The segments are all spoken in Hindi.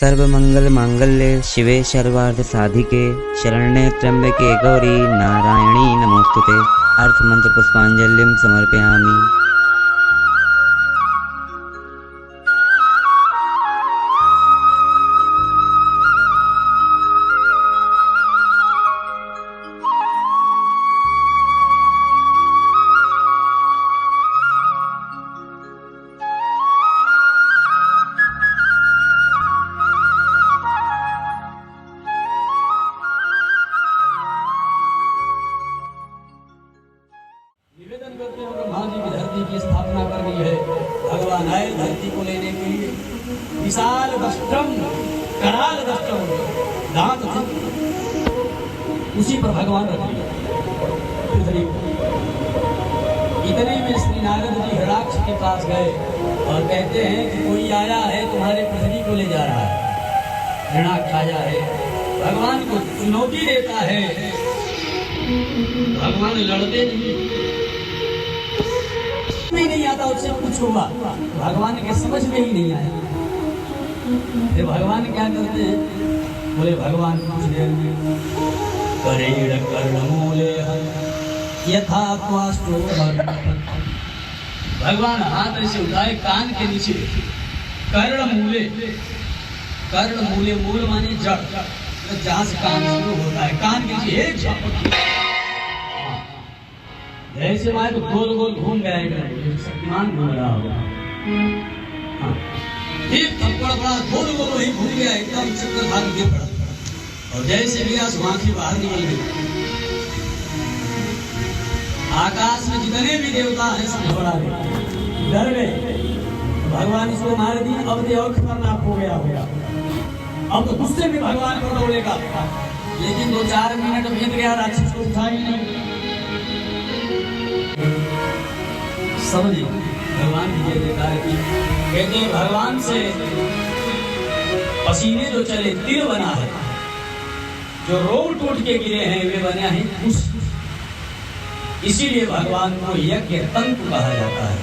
सर्वमंगल मांगल्ये शिवे सर्वार्थ साधिके शरण्ये त्र्यंबके गौरी नारायणी नमोस्तुते। अर्थ मंत्र पुष्पांजलिं समर्पयामि। निवेदन करते हैं ब्रह्मा जी की धरती की स्थापना करनी है। भगवान आए धरती को लेने के लिए। विशाल दष्टम कराल दष्टम दांत थे, उसी पर भगवान रख लिया पृथ्वी को। इतने में श्री नारद जी हिरणाक्ष के पास गए और कहते हैं कि कोई आया है तुम्हारे पृथ्वी को ले जा रहा है। हिरणाक्ष आया है, भगवान को चुनौती देता है। भगवान लड़ते नहीं आता, उससे कुछ हुआ भगवान के समझ में ही नहीं आया। फिर भगवान क्या करते हैं, बोले भगवान कुछ देर में करेण कर्णमूले यथा त्वाष्टो। भगवान हाथ ऐसे उठाए कान के नीचे, कर्णमूले। कर्णमूले मूल माने जड़, जहां से कान शुरू होता है, कान के नीचे एक झपट जैसे माए तो गोल गोल घूम गया, शक्तिमान घूम रहा होगा। एक थप्पड़ बड़ा गोल गोल वही घूम गया, एकदम चक्कर खा के पड़ा और जैसे गया आंखें बाहर निकल गई। आकाश में जितने भी देवता हैं सब घबरा गए, डर गए। भगवान इसको मार दिया, अब ये और खतरनाक हो गया होगा। अब तो गुस्से में भगवान को डोलेगा, लेकिन 2-4 मिनट बीत गया, राक्षस को उठा ही नहीं। समझे भगवान की जयकार की। कहते हैं भगवान से पसीने जो चले, तिल बना है, जो रोग टूट के गिरे हैं वे बने हैं कुश। इसीलिए भगवान को यज्ञ तंतु कहा जाता है।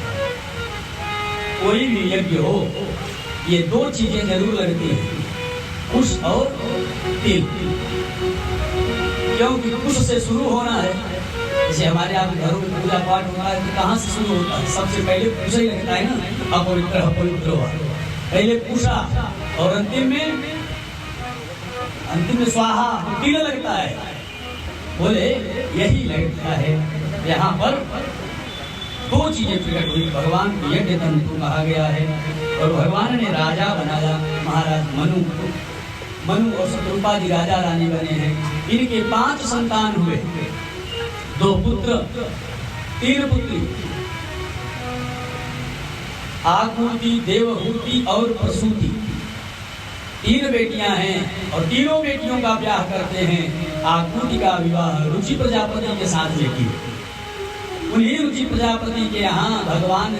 कोई भी यज्ञ हो, ये 2 चीजें जरूर लगती हैं, कुश और तिल। क्योंकि कुश से शुरू होना है। जैसे हमारे यहाँ घरों में पूजा पाठ होता है तो कहाँ से शुरू होता है, सबसे पहले पूजा ही लगता है ना, अपवित्र अपवित्र हुआ, पहले पूजा और अंतिम में स्वाहा तिल लगता है। बोले यही लगता है। यहाँ पर 2 चीजें प्रकट हुई, भगवान को यज्ञ तंतु कहा गया है और भगवान ने राजा बनाया महाराज मनु और शत्रुपादि राजा रानी बने हैं। इनके 5 संतान हुए, 2 पुत्र 3 पुत्री, आकुति, देवहूति और प्रसूति। 3 बेटियां हैं और तीनों बेटियों का ब्याह करते हैं। आकुति का विवाह रुचि प्रजापति के साथ हुई। उन्हीं रुचि प्रजापति के यहाँ भगवान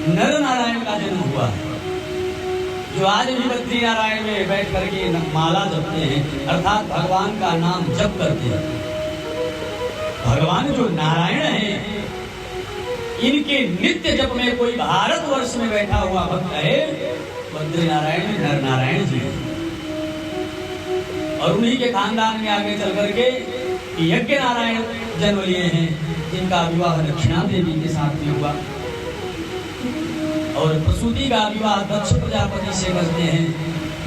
नर नारायण का जन्म हुआ है, जो आज भी बद्री नारायण में बैठ करके माला जपते हैं, अर्थात भगवान का नाम जप करते हैं। भगवान जो नारायण हैं, इनके नित्य जप में कोई भारतवर्ष में बैठा हुआ भक्त है, बद्री नारायण में नर नारायण जी, और उन्हीं के खानदान में आगे चल करके यज्ञ नारायण जन्म लिए हैं, जिनका विवाह दक्षिणा देवी के साथ में हुआ। और प्रसूति का विवाह दक्ष प्रजापति से करते हैं।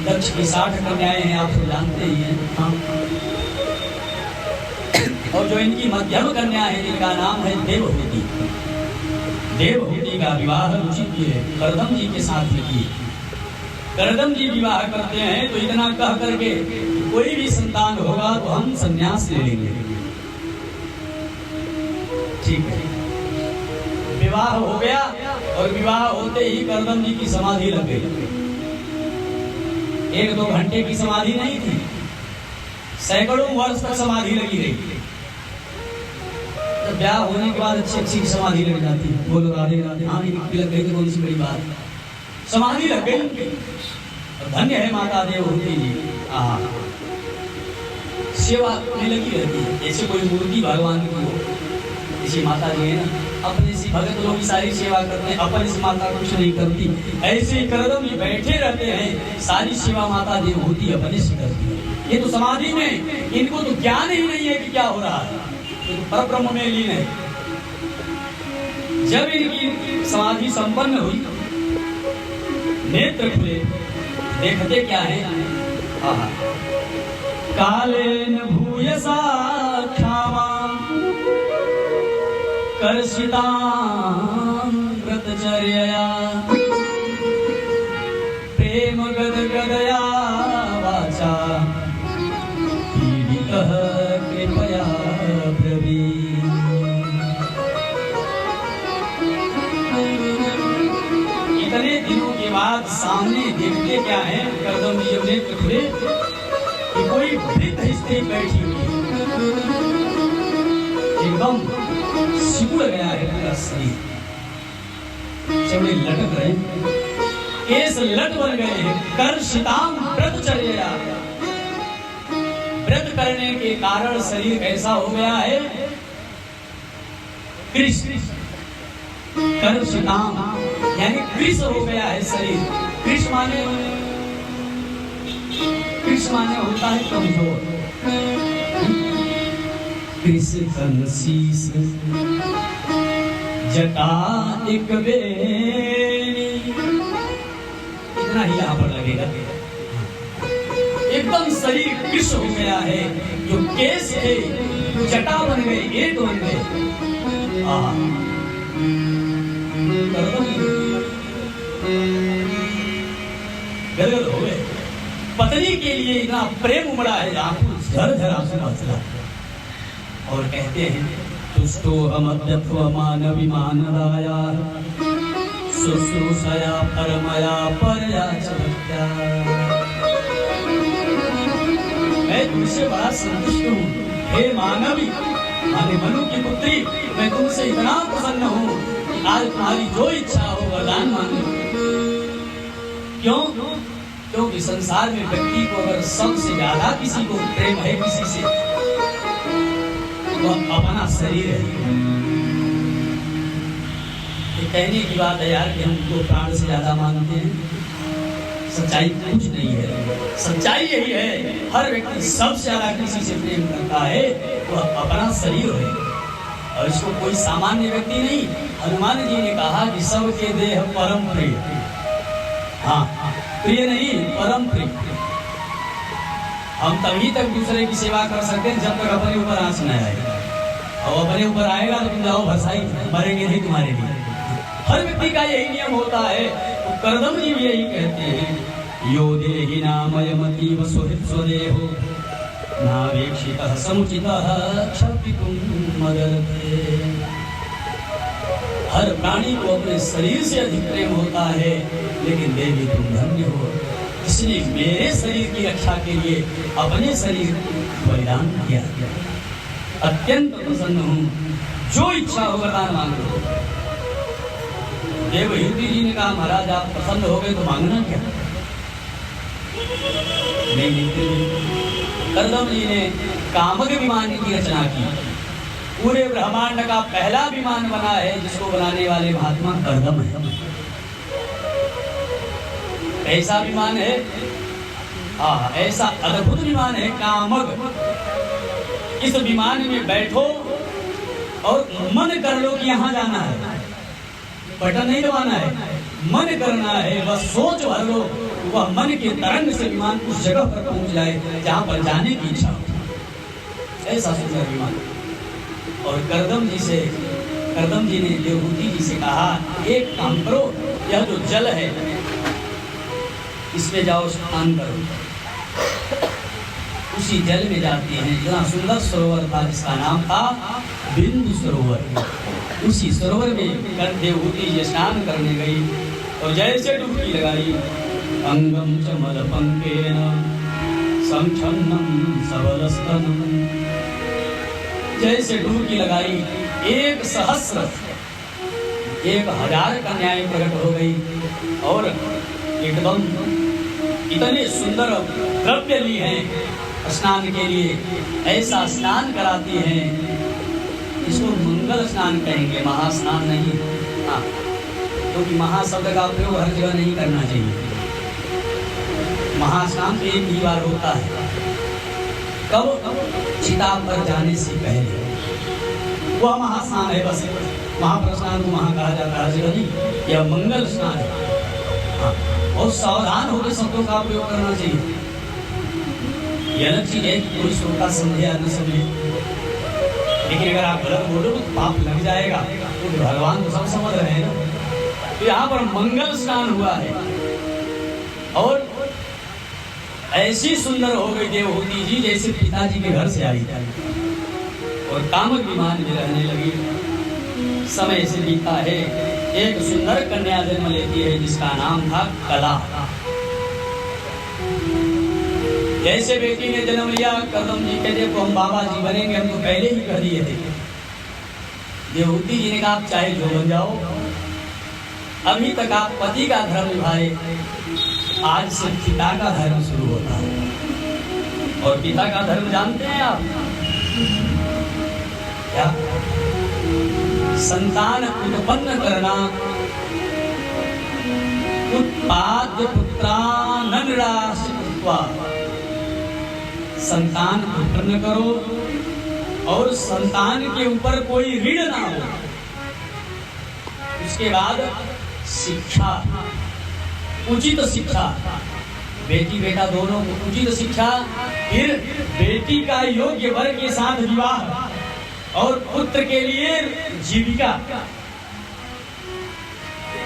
दक्ष की 60 कन्याएं हैं, आप सब जानते ही हैं। हाँ। और जो इनकी मध्यम कन्या है, जिनका नाम है देवहूति, देवहूति का विवाह रुचि है करदम जी के साथ में की। करदम जी विवाह करते हैं तो इतना कह करके कोई भी संतान होगा तो हम संन्यास ले लेंगे। ठीक है, विवाह हो गया और विवाह होते ही करदम जी की समाधि लग गई। 1-2 घंटे की समाधि नहीं थी, सैकड़ों वर्ष तक समाधि लगी रही। जब ब्याह होने के बाद अच्छी समाधि लग जाती है, बोलो राधे राधे। हाँ, लग गई तो कौन सी बड़ी बात, समाधि लग गई। धन्य है माता देवहूति जी, सेवा में लगी रहती है। जैसे कोई मूर्ति भगवान की हो, जैसी माता जी है ना, अपने से भगत लोग की सारी सेवा करते हैं, अपने से माता कुछ नहीं करती। ऐसे ही करदम जी बैठे रहते हैं, सारी सेवा माता देवहूति अपने से करती है। ये तो समाधि में, इनको तो ज्ञान ही नहीं है कि क्या हो रहा है, तो परब्रह्म में लीन है। जब इनकी समाधि संपन्न हुई, नेत्र खुले, देखते क्या है, कालेन भूयसा क्षामां कर्षितां व्रतचर्यया प्रेम गदगदया वाचा पीडितः कृपया ब्रवीत्। इतने दिनों के बाद सामने देखते क्या है, करदम जी जब नेत्र खुले कि कोई वृद्ध स्त्री बैठी हुई है, एकदम सिकुड़ गया है पूरा शरीर, चमड़े लटक रहे हैं, केस लट बन गए हैं। कर्षितां व्रतचर्यया, व्रत करने के कारण शरीर ऐसा हो गया है, कृष, कर्षितां यानी कृष हो गया है शरीर। कृष माने होता है कमजोर। कृष कंसीस जटा एक बेनी, इतना ही यहाँ पर लगेगा। एकदम शरीर कृष हो गया है, जो केस थे जटा बन गए, एक बन गए। गदगद हो गए। पत्नी के लिए इतना प्रेम उमड़ा है, झर आंसू बहता है। और कहते हैं, तुष्टो मानविमानदाया शुश्रूषया परमया परया चमत्या। मैं तुमसे बड़ा संतुष्ट हूँ हे मानवी, माने मनु की पुत्री, मैं तुमसे इतना प्रसन्न हूँ कि आज तुम्हारी जो इच्छा हो वरदान मांगो। क्यों? क्योंकि संसार में व्यक्ति को अगर सबसे ज्यादा किसी को प्रेम है किसी से, तो अपना शरीर है। ये कहने की बात है यार कि हम उनको प्राण से ज्यादा मानते हैं, सच्चाई कुछ नहीं है। सच्चाई यही है, हर व्यक्ति सबसे ज्यादा किसी से प्रेम करता है तो अपना शरीर है, और इसको कोई सामान्य व्यक्ति नहीं। हनुमान जी ने कहा कि सबके देह परम प्रिय, हाँ प्रिय नहीं परम प्रिय। हम तभी तक दूसरे की सेवा कर सकते हैं जब तक अपने ऊपर आंच न आए, और अपने ऊपर आएगा तो तुम जाओ भरसाई, मरेंगे नहीं तुम्हारे लिए। हर व्यक्ति का यही नियम होता है। तो करदम जी भी यही कहते हैं, यो देहि नामयमतीव सुहृत् स्वदेहो नावेक्षितः समुचितः क्षपितुं मदर्थे। हर प्राणी को अपने शरीर से अधिक प्रेम होता है, लेकिन देवी तुम धन्य हो, इसलिए मेरे शरीर की रक्षा के लिए अपने शरीर बलिदान किया। अत्यंत प्रसन्न हूँ, जो इच्छा हो वरदान मांग लो। देवहूति जी ने कहा, महाराज आप प्रसन्न हो गए तो मांगना क्या? नहीं। करदम जी ने कामक विमान की रचना की। पूरे ब्रह्मांड का पहला विमान बना है, जिसको बनाने वाले महात्मा करदम है। ऐसा विमान है, ऐसा अद्भुत विमान है कामक। इस विमान में बैठो और मन कर लो कि यहाँ जाना है, बटन नहीं दबाना है, मन करना है, बस सोच भर लो, वह मन के तरंग से विमान उस जगह पर पहुंच जाए जहां पर जाने की इच्छा हो। ऐसा सुंदर विमान। और करदम जी ने देवहूति जी से कहा, एक काम करो, यह जो जल है इसमें जाओ स्नान करो। उसी जल में जाती हैं। इतना सुंदर सरोवर था जिसका नाम था बिंदु सरोवर। उसी सरोवर में देवहूति जी स्नान करने गई और जैसे डुबकी लगाई, अंगम चमल पंकेन संक्षन्नम सबलस्तनम, जैसे डुबकी लगाई 1,000 कन्याएं प्रकट हो गई और एकदम इतने सुंदर द्रव्य ली हैं स्नान के लिए, ऐसा स्नान कराती हैं, इसको मंगल मंगल स्नान कहेंगे, महास्नान नहीं। हाँ, क्योंकि महाशब्द का प्रयोग हर जगह नहीं करना चाहिए। महास्नान तो एक ही बार होता है। कब? चिता पर जाने से पहले वह महास्नान है। बस महाप्रस्नान को वहां कहा जाता है जगह, यह मंगल स्नान है। हाँ, और सावधान होकर शब्दों का प्रयोग करना चाहिए। यह अलग चीज है कि कोई श्रोता समझे या न समझे, लेकिन अगर आप गलत बोलो तो पाप लग जाएगा। तो भगवान तो सब समझ रहे हैं ना। तो यहाँ पर मंगल स्नान हुआ है और ऐसी सुंदर हो गई देवहूति जी जैसे पिताजी के घर से आई और कामक विमान में रहने लगी। समय से बीता है, एक सुंदर कन्या जन्म लेती है जिसका नाम था कला। जैसे बेटी ने जन्म लिया, कदम जी कहते को हम बाबा जी बनेंगे, हम तो पहले ही कह दिए थे। देवहूति जी ने कहा आप चाहे जो बन जाओ, अभी तक आप पति का धर्म निभाए, आज से पिता का धर्म शुरू होता है। और पिता का धर्म जानते हैं आप क्या? संतान उत्पन्न करना, उत्पाद्य पुत्रान् राशित्वा, संतान उत्पन्न करो और संतान के ऊपर कोई ऋण ना हो। उसके बाद शिक्षा, उचित शिक्षा, बेटी बेटा दोनों को उचित शिक्षा, फिर बेटी का योग्य वर के साथ विवाह और पुत्र के लिए जीविका।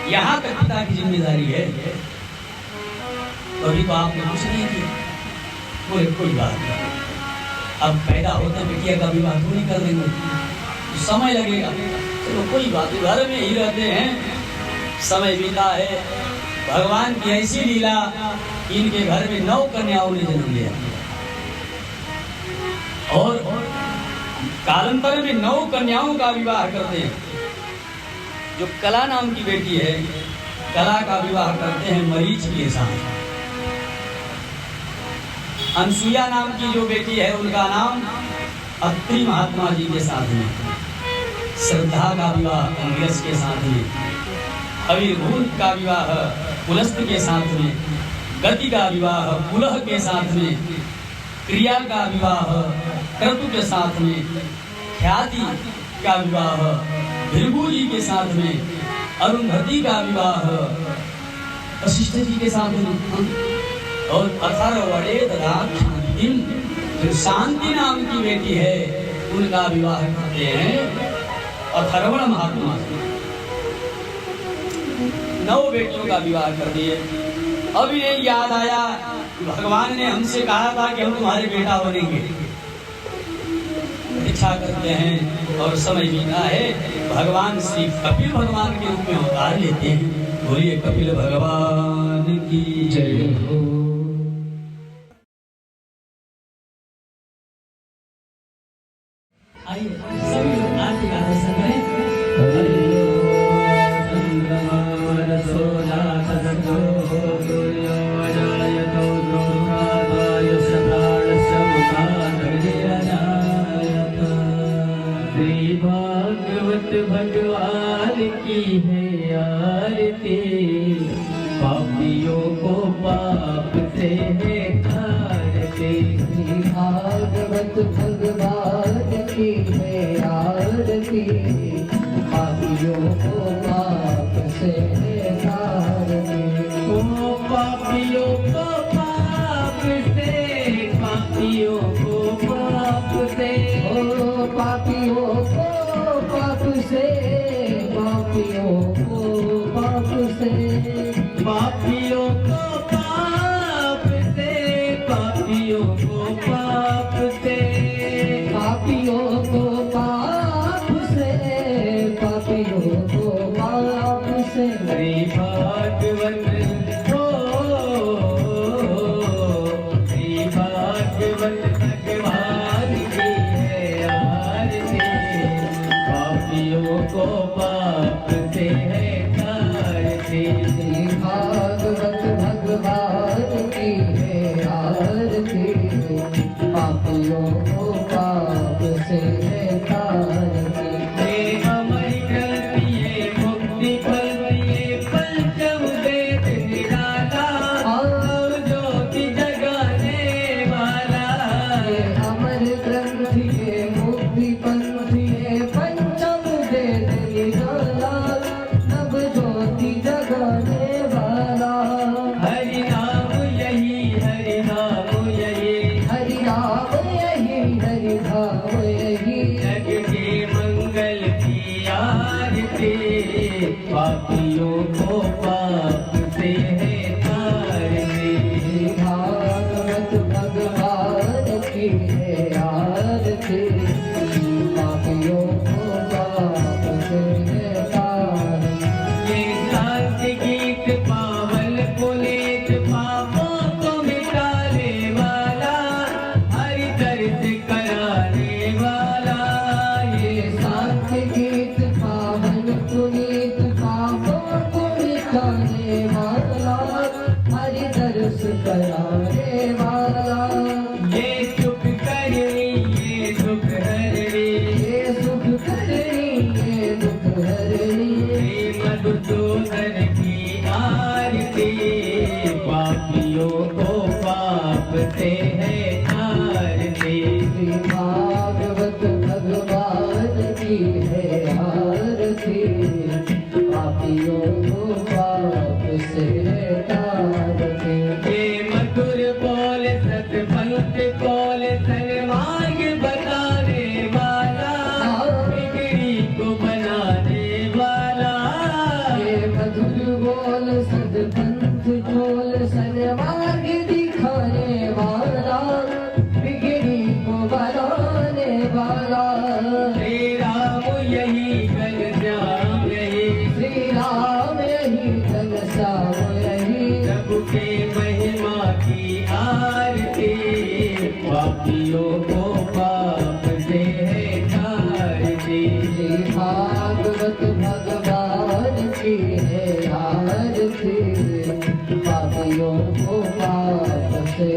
यहाँ तक पिता की जिम्मेदारी है। अभी तो आपने कुछ नहीं किया, बोले कोई बात नहीं, अब पैदा होते बेटिया का विवाह थोड़ी कर देंगे, तो समय लगेगा, चलो कोई बात नहीं, घर में ही रहते हैं। समय बीता है, भगवान की ऐसी लीला, इनके घर में 9 कन्याओं ने जन्म लिया और कालांतर में 9 कन्याओं का विवाह करते हैं। जो कला नाम की बेटी है, कला का विवाह करते हैं मरीच के साथ। अनसुईया नाम की जो बेटी है, उनका नाम अत्रि महात्मा जी के साथ में। श्रद्धा का विवाह अंगिरस के साथ में। अविर्भूत का विवाह पुलस्त के साथ में। गति का विवाह पुलह के साथ में। क्रिया का विवाह क्रतु के साथ में। ख्याति का विवाह भृगु जी के साथ में। अरुंधति का विवाह वशिष्ठ जी के साथ में। और अथर्वणे ददाख्यातिम, जो शांति नाम की बेटी है, उनका विवाह करते हैं अथर्वण महात्मा से। 9 बेटियों का विवाह कर दिए। अब इन्हें याद आया, भगवान ने हमसे कहा था कि हम तुम्हारे बेटा बनेंगे। इच्छा करते हैं और समय बीता है, भगवान श्री कपिल भगवान के रूप में अवतार लेते हैं। बोलिए कपिल भगवान की जय हो। आइए सभी लोग आरती का दर्शन करें। भागवत भगवान की है आरती, पापियों को पाप से है तारते। भागवत भगवान की है आरती, पापियों को पाप से है तारते। ओ पापियों को पाप से, पापियों को पाप से, ओ पापियों को पाप से, पापियों को पाप से, पापियों को पाप से, पापियों को पाप से, पापियों को पाप से, पापियों को पाप से। श्री भागवत को पाप से है तारते। भागवत भगवान की है आरती, पापियों को पाप से है तारते। की जग के मंगल की आरती पापियों को पाप से है तारती भागवत भगवान की है आरती पापियों को पाप से है तारती ये शांति गीत पावन पुनीत पापों को मिटाने वाला हरि दर्द कराने वाला ये शांति गीत पावन पुनीत पापों को मिटाने वाला हरि दर्श कराने वाला ये सुख करनी ये दुख हरनी ये सुख करनी ये दुख हरनी श्री मधुसूदन की आरती पापियों को पाप से है तारती श्री भागवत भगवान की है आरती पापियों को पाप से तारती ये मधुर बोल सतपंथ बोल सन्मार्ग बताने वाला बिगड़ी को बनाने वाला ये मधुर बोल सदपंथ बोल सन्मार्ग दिखाने वाला बिगड़ी को बनाने वाला श्री राम यही गल श्याम यही श्री राम यही घनश्याम यही प्रभु के महिमा की आरती पापियों को पाप से है तारती श्री भागवत भगवान की है आरती पापियों को पाप से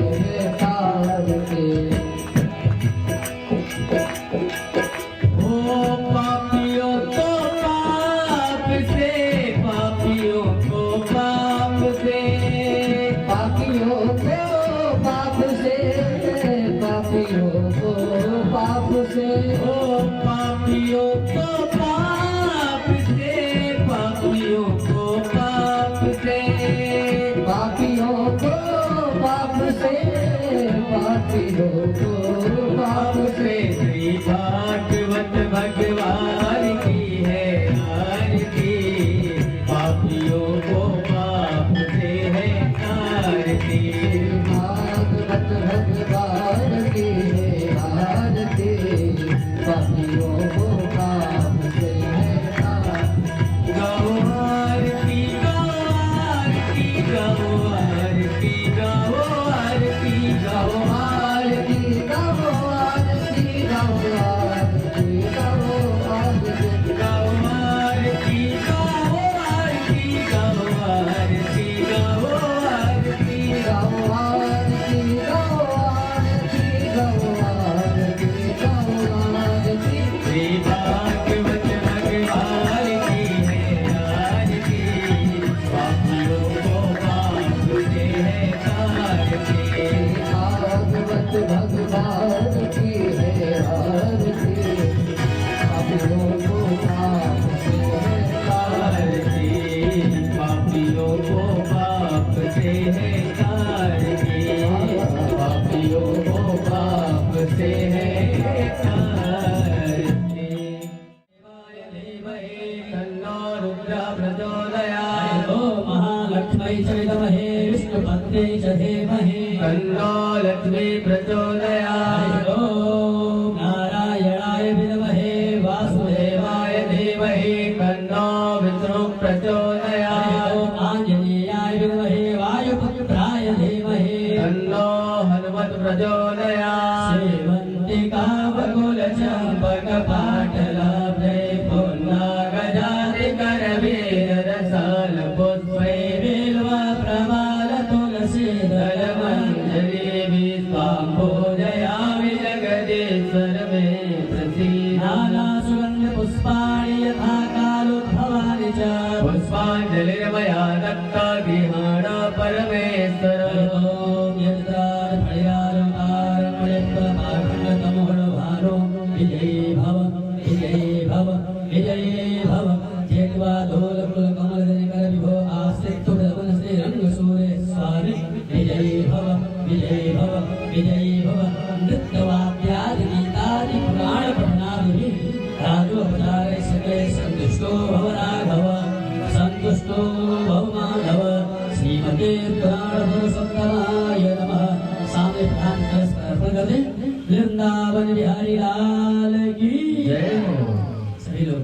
तारती ओ पापियों को पाप से पापियों को पाप से पापियों को पाप से पापियों को पाप से ओ पापियों को पाप से पापियों को पाप से पापियों को पाप से पापियों को पाप से श्री भागवत भगवान की है आरती पापियों को पाप से है तारती भागवत भगवान की है आरती पापियों को पाप से तारती गाओ आरती गाओ आरती गाओ आरती गाओ आरती गाओ आरती गाओ आरती गाओ आरती गाओ आरती गाओ आरती गाओ आरती गाओ आरती गाओ आरती गाओ आरती गाओ आरती गाओ आरती गाओ आरती श्री भागवत भगवान की है आरती पापियों को पाप से है तारती भागवत भगवान की है आरती पापियों को पाप से तारती पापियों को पाप से है तारती पापियों को पाप से है तारती देवाय धीमहि तन्नो रुद्रः प्रचोदयात् ओ महालक्ष्मै च विद्महे विष्णुपत्न्यै च धीमहि तन्नो लक्ष्मी प्रचोदयात् ॐ नारायणाय विद्महे वासुदेवाय देवाय धीमहि तन्नो विष्णु प्रचोदयात् ॐ आञ्जनेयाय विद्महे वायुपुत्राय धीमहि तन्नो हनुमत् प्रचोदयात् सेवन्तिका बकुलचम्पकपाटलाब्धे पुन्नागजातिकरवीररसाल पुष्पै बिल्वा प्रमाल तुलसीदल मंजरी विश्वाम्भोजयामि जगदीश्वर मे प्रसीद नाना सुगन्ध पुष्पाणि यथा कालोद्भवानि च पुष्पाञ्जलिर्मया दत्ता विहाण परमेश्वर ॐ यत्रार्भयालोकारमणिप्रभाखण्डतमोहरभारो विजयी भव विजयी भव विजयी भव चेत्वा धोलकुलकमलधनिकर विभो आस्तिक्तुडवन श्रीरङ्गसूरे स्वामी विजयी भव विजयी भव विजयी भव नृत्यवाद्यादिगीतादि पुराणपठना सर्वपदारे सकले संतुष्टो भव राघव संतुष्टो भव माधव श्रीमते पुराण पुरुषोत्तमाय नमः। सामने प्रधान कलश पर अर्पण कर दें। वृंदावन बिहारी लाल की जय हो। सभी लोग